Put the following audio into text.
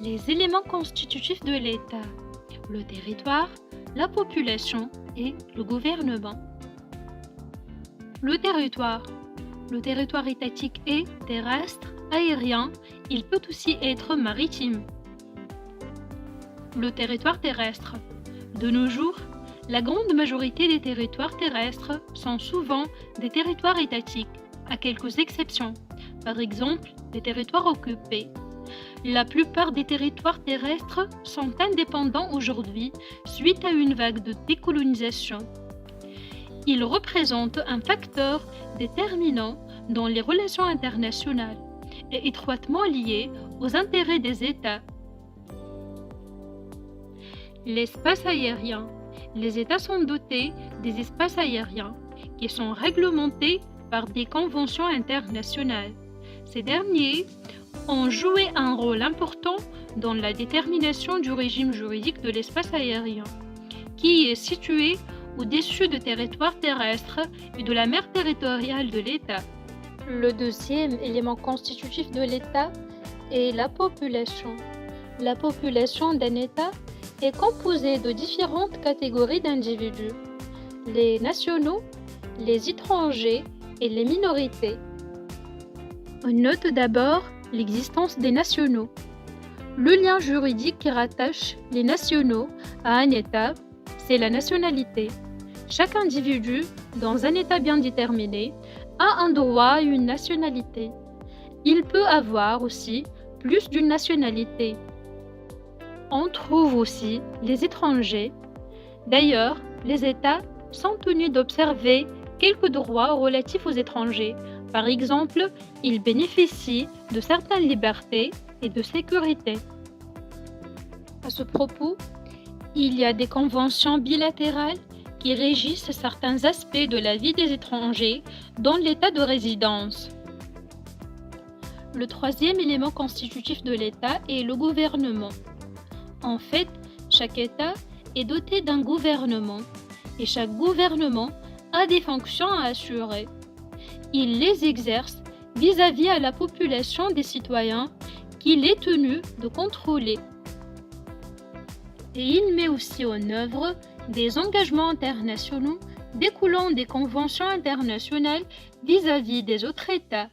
Les éléments constitutifs de l'État, le territoire, la population et le gouvernement. Le territoire. Le territoire étatique est terrestre, aérien, il peut aussi être maritime. Le territoire terrestre. De nos jours, la grande majorité des territoires terrestres sont souvent des territoires étatiques, à quelques exceptions, par exemple les territoires occupés. La plupart des territoires terrestres sont indépendants aujourd'hui suite à une vague de décolonisation. Ils représentent un facteur déterminant dans les relations internationales et étroitement lié aux intérêts des États. L'espace aérien. Les États sont dotés des espaces aériens qui sont réglementés par des conventions internationales. Ces derniers ont joué un rôle important dans la détermination du régime juridique de l'espace aérien, qui est situé au-dessus du territoire terrestre et de la mer territoriale de l'État. Le deuxième élément constitutif de l'État est la population. La population d'un État est composée de différentes catégories d'individus, les nationaux, les étrangers et les minorités. On note d'abord l'existence des nationaux. Le lien juridique qui rattache les nationaux à un État, c'est la nationalité. Chaque individu, dans un État bien déterminé, a un droit à une nationalité. Il peut avoir aussi plus d'une nationalité. On trouve aussi les étrangers. D'ailleurs, les États sont tenus d'observer quelques droits relatifs aux étrangers. Par exemple, ils bénéficient de certaines libertés et de sécurité. À ce propos, il y a des conventions bilatérales qui régissent certains aspects de la vie des étrangers dans l'état de résidence. Le troisième élément constitutif de l'État est le gouvernement. En fait, chaque État est doté d'un gouvernement et chaque gouvernement a des fonctions à assurer. Il les exerce vis-à-vis à la population des citoyens qu'il est tenu de contrôler. Et il met aussi en œuvre des engagements internationaux découlant des conventions internationales vis-à-vis des autres États.